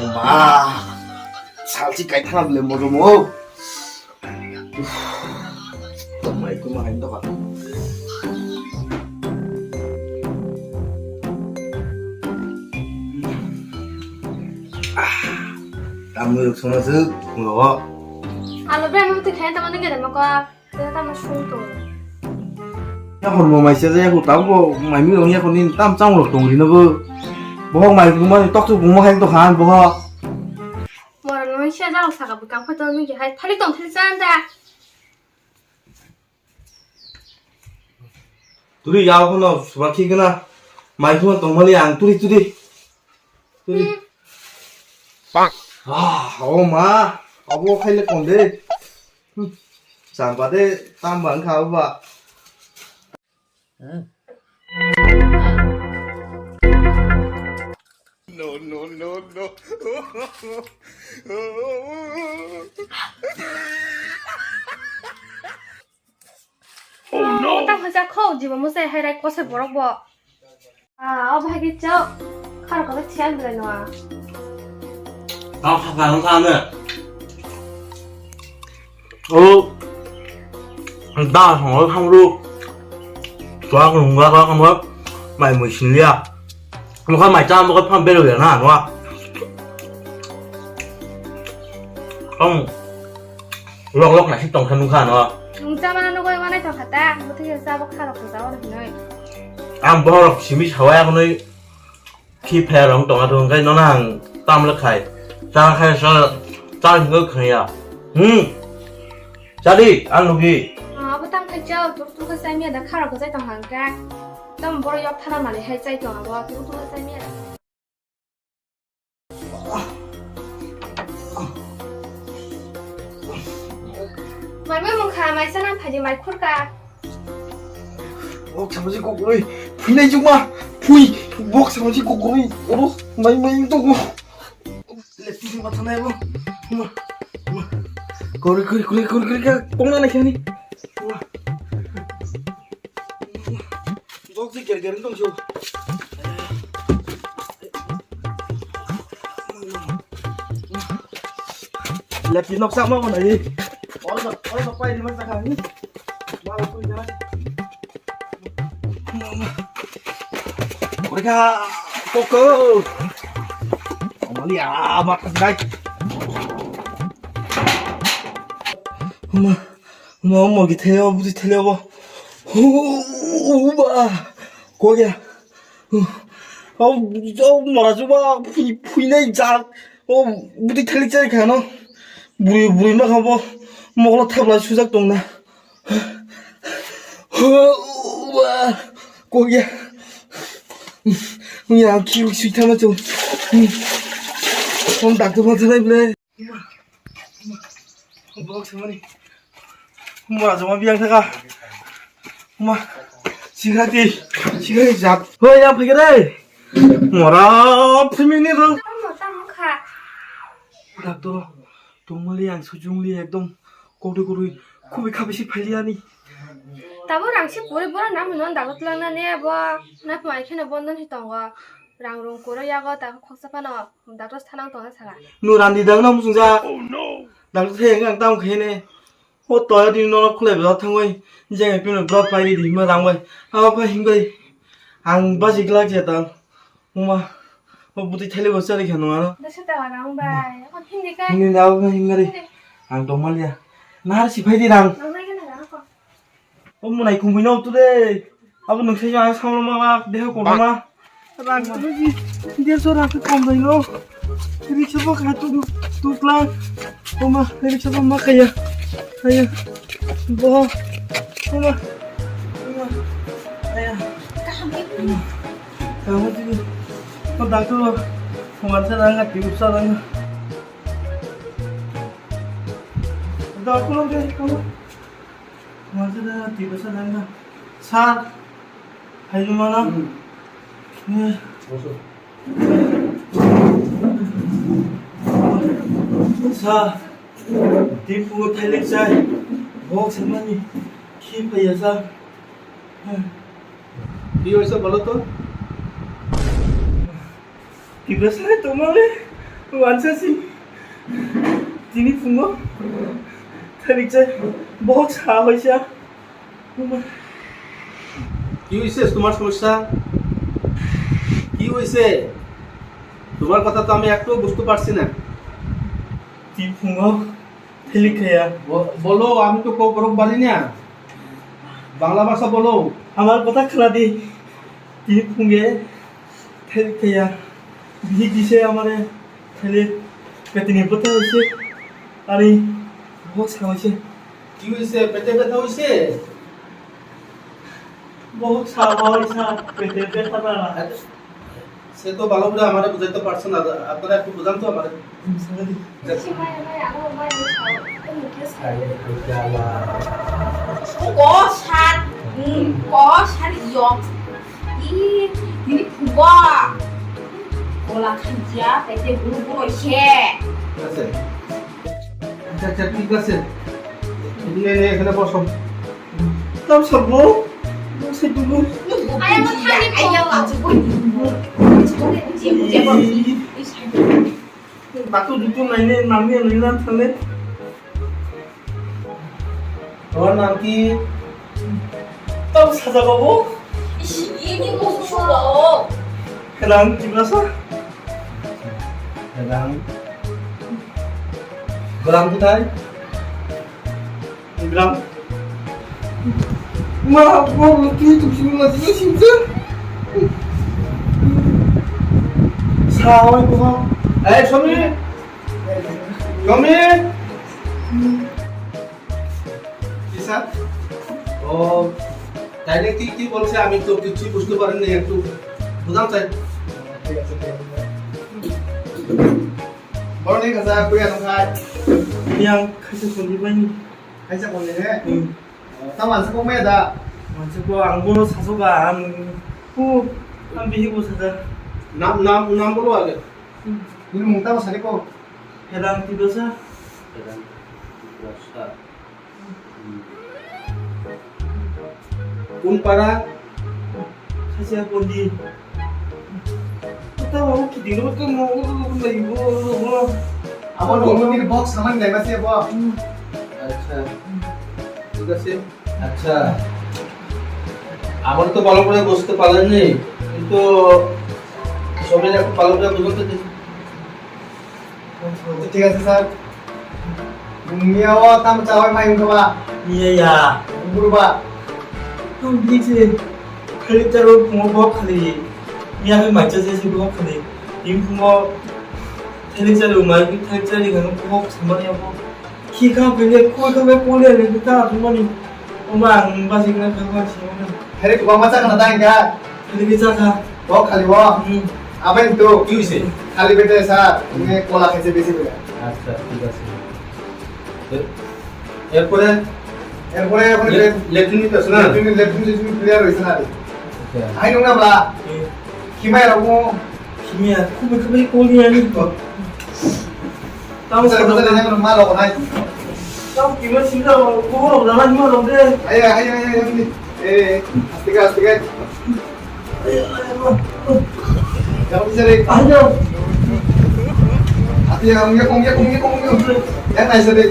마 살찌까지 타나블레 모르모 정말 그만 힘들어 땀을 손에서 먹어 알로 브레면 또 걔한테 맞는 게 되면 내가 땀을 슈도 야 hormo mày sẽ ra cuộc tao của mày mới được nghe con nên tam trong được tùng thì nó vơ bố mày cũng mà tóc cũng hay tóc hàn bố ha 뭐라면 시야자로 사가 볼까 그랬더니 이게 할 탈리동 탈리짠다 둘이 야호 나 수박히구나 mày không tùng mà liền tụi đi 빵 아, 엄마 아버 할래 건데 잠바데 땀만 가봐 No. 딱 하자 커 집어 못세 해라 꽃을 뭐라고 아 어버 하겠죠 카로 가서 치안 그래 놓아 tao phải không than nữa tao hỏi không luôn cho con qua con mất mày mới xin lia một con mày cho một cái phong bê được hả đúng không lọc này thích tổng thân đúng không hả 농자만 하는 거에 관해 더 갔다 어떻게 싸고 카로 그 싸우는 거네 ăn bao lọc chỉ biết cháu em nó khi phe đóng tổng thường cái nó hàng tam lực khải ra khai sao ra những cái khởi à ra đi ăn luôn đi 부담 탈죠 뚝뚝한 쌀미야 나 카로 그 쌀동 한가 좀 뭐라 옆 타나 말이 할 쌀동 하고 뚝뚝한 쌀미야 말면 뭔 가만히 사람 파지 말 콜까 잠시 꼬꼬리 불 내지 마 부이 목 잠시 꼬꼬리 마이 또 랩티신 같은 애고 엄마 그래 뽕나네 걔니 엄마 녹지 결결은 좀 줘. 랩티 녹사 먹어 나이 어디서 빨리 만 사가니 마을 뿌리잖아 우리가 꼬꼬 어머니야 막간다 엄마 기태려 부디 태려봐 오마 거기야 말아줘봐 부이네 자 부디 텔릭자리 가너 물이 막 한번 먹으러 타블라 수작 동나 오마 거기야 그냥 키우기 싫다면 좀 낙도만 전해볼래 엄마 장모님 엄마 정말 미안해가 엄마 시간이 잡 야 파게래 뭐라 풀미니로 땀가 낙도 동물이양 소중리 액동 고리고리 코비카비시 팔리아니 다보랑 시 보리 나면 넌 나고 tlang나네 나 마이 캔에 번는 했던 거 랑롱 고려야고 다 콕사파나 나도 사랑 동안 살아 누란디당 나 무슨 자 나도 태양 땅 걔네 또야 디노 콜레베 탕웨이 이제 그는 브라 파이리 디마 당웨이 아파 힘거리 안 바지 글락제다 엄마 부디 텔레고 써리 겨누나 나 싫다 와랑 봐 힘니까 힘이 나고 힘거리 안 동말이야 나르시 파이디랑 랑나게 나가고 엄마 나이 공부이 나오더래 아버 능세지 안 상로마가 내가 고마마 랑 그러지 이제 소라 그 컴바이노 이리 쳐봐 가또 뚝랑 엄마 이리 쳐봐 마카야 아야 뭐 엄마 아야 kamu juga kontak tuh kemarin saya angkat di usaha lagi udah aku loh deh kamu kemarin saya di usaha lagi saat hari mana nih 사 뒷부분 탄력살 목 장난이 키파이어서 리얼서 말랐던 디그라사에 또 말해 완샷이 দিনী ফুঙ থেলিক যে বহুত চাহ হৈছে কি হয়েছে তোমার সমস্যা কি হয়েছে তোমার কথা তো আমি একটু বুঝতে পারছি না দিনী ফুঙ থেলিক খায়া বলো আমি তো করব পারি না বাংলা ভাষা বলো আমার কথা খেলা দি দিনী ফুঙে থেলিক খায়া বিহি দিছে আমারে থেলিক পেটে নিপতে হয়েছে আর এই বহুত চাহ হৈছে কি হয়েছে পেটে ব্যথা হয়েছে বহুত চাহ হয়েছে পেটে ব্যথা না সে তো ভালো করে আমার বুঝাইতে পারছে না আপনারা একটু বুঝান তো আমার আচ্ছা ঠিক আছে এখানে বসো তাও সব সে দুবু বাতো দুটো নাইনে নামিয়ে নিলাম তাহলে তোমার নাম কি তাও সাজা পাবো খেলাম জিজ্ঞাসা গ্রাম কোথায় গ্রাম মা বলো কি তুমি না দিছিস সাওয়াই কোথা এই সমী কি স্যার ও তাইলে কি কি বলছে আমি তো কিছু বুঝতে পারিনি একটু বুঝাও চাই বড় নেই কাজা কই আনো খাই yang খাইছে শুনি পাইনি খাইছে কোন রে তা মানছে কো মেদা মাঝে কো আঙ্গুলো সাসুগা কু আম বিহিবো সাজা নাম নাম নাম বলো আগে তুমি মুংতা বসানি কো হেদাং তিদোসা কোন পাড়া খাইছে কোনদি তা বাবু কি দিলো তো মগো লাইবো আমার বন্ধুদের বক্স সামান নাই মাসে বো আচ্ছা ঠিক আছে আচ্ছা আমার তো ভালো করে বুঝতে পারলেননি কিন্তু সবাই একটু ভালো করে বুঝতে দিন ঠিক আছে স্যার মিয়াও তাম চাওয়াই মাই উঠবা ইয়া গুরুবা তুমি দিছে খালি তার মগ খালি মিয়া কে মাইচা যেছে মগ খালি ইম ফুমো 텔레자리 음악이 텔자리 가는 꼭 상관이 하고 키가 되게 코가 왜 꼬리야 그다 부모님 엄마 안 봐서 그냥 그거 지원은 হেরে কো মাচা কানা দাঙ্গা 텔레자가 বো খালি বো আবেন তো কি হইছে খালি বেটে স্যার তুমি কোলা খাইছে বেশি করে আচ্ছা ঠিক আছে এরপরে এরপরে এখন লেট্রিন নিতে আসো না তুমি লেফট ক্লিয়ার হইছে না আই নং না বলা কিমাই রাখো 김이야 코베 꼬리야니 তাম স্যার কথা জানা মা লগ নাই 땀 김을 심다 그거로 나만 힘을 얻는데 আই এ আস্তিকা আস্তিকা যাও বিচারে 아니요 আস্তিকা 공개 야 나이스 데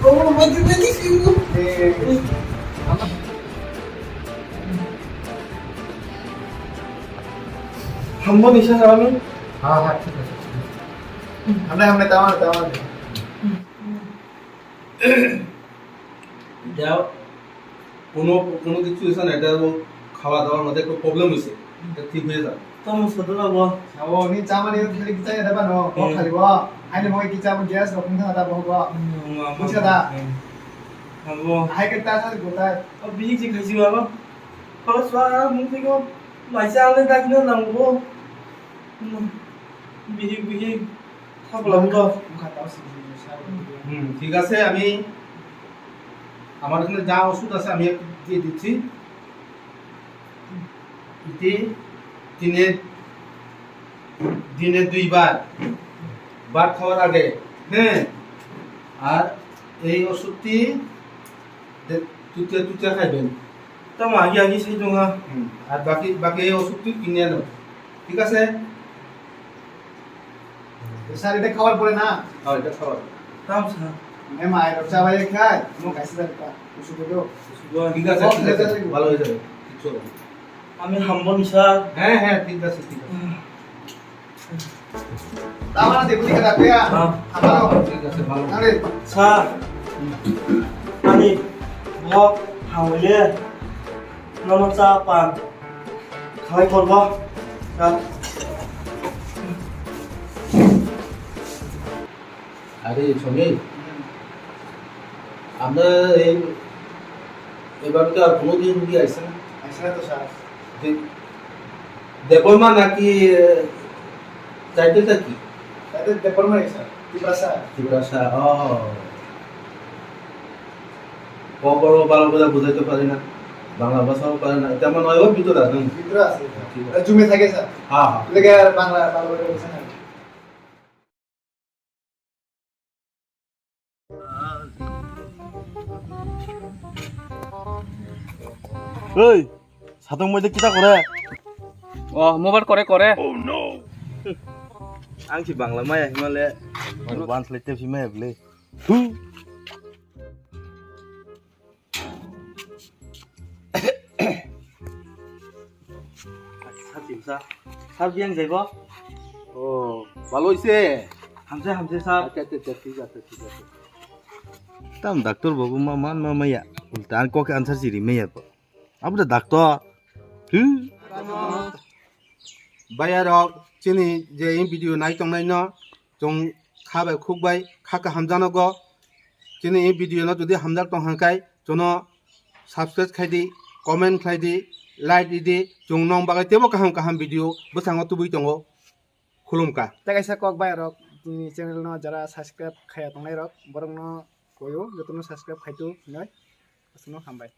너무 만지지 지금 한 번에 시작 사람이 হ্যাঁ হ্যাঁ ঠিক আছে আমরা তাওয়া যাও কোনো কোনো কিছু হয়েছে না এটা খাওয়া দাওয়ার মধ্যে একটু প্রবলেম হয়েছে এটা ঠিক হয়ে যাবে 너무 서둘러고 ও নি চামানি খেলি কি চাই দেবা নো ও খালি বো আইনে মই কি চাম গ্যাস রকম থাকা দা বো বুঝাদা 하고 হাই কে তা সাথে গোতায় 비직지 가지고 와봐 걸었어 뭉티고 맛이 안 나기는 나오고 비직 타고 나온다 ঠিক আছে আমি আমার এখানে যা ওষুধ আছে আমি একটু দিয়ে দিচ্ছি এটি দিনে 2 বার ভাত খাওয়ার আগে হ্যাঁ আর এই ওষুধটি তুতে খাইবেন 땀 아기 사이동아 আর বাকি এই ওষুধটি কিনে আনো ঠিক আছে স্যার এটা খাওয়ার পরে না হ্যাঁ এটা খাওয়া তাম স্যার এ মায়ের চা ভাই খায় মো গাইছে দাঁড়া ওষুধ দিও ঠিক আছে ঠিক আছে ভালো হয়ে যাবে কিছু হবে না। আমি হামবনি স্যার হ্যাঁ হ্যাঁ ঠিক আছে ঠিক আছে তামানা দেখুলি কেডা পেয়া আমারও ঠিক আছে ভালো আরে স্যার আমি ভক হাওলে নমন চা পান খাওয়াই করব স্যার আরে শোনে আমরা এই এবার তো আর কোনোদিন রুগী আসছে না আসলে তো স্যার দেখো মা নাকি চাইতে কি তাতে দেপর মাই স্যার কি ভাষা জিজ্ঞাসা বড় ভালো করে বুঝাইতে পারি না বাংলা ভাষাও পারে না তেমন হয় ওর ভিতরে আছে ভিতরে আছে জুমে থাকে স্যার হ্যাঁ হ্যাঁ লেগে আর বাংলা ভালো করে বলছেন না এই সাতং মধ্যে কিটা করে মোবাইল করে করে आंसि बांला माया हिमालय एडवांस लेते फिर मैं बोले थू साथिमसा सार बियां जाइबो ও ভালো হইছে हमसे सार আচ্ছা আচ্ছা ঠিক আছে ঠিক আছে तम डॉक्टर बगु मा मान मा माया उल्टान को के आंसर सिरि मैया अब द डॉक्टर थू বাইয়ারক চিনি যে এই ভিডিও নাইতংনাই ন জং খাবাই খুকবাই খাকা হামজানগ চিনি এই ভিডিও ন যদি হামজাক তং হাঙ্কাই জন সাবস্ক্রাইব খাইদি কমেন্ট খাইদি লাইক দিদি জং নং বাগাই তেবো কাহাম কাহাম ভিডিও বসাঙ্গ তুবুই দङ খুলুমকা তাকাইসা কক বাই রক তুমি চ্যানেল ন যারা সাবস্ক্রাইব খায়া তংনাই রক বরং ন কয়ো যতন সাবস্ক্রাইব খাইতো নয় আসনো হামবাই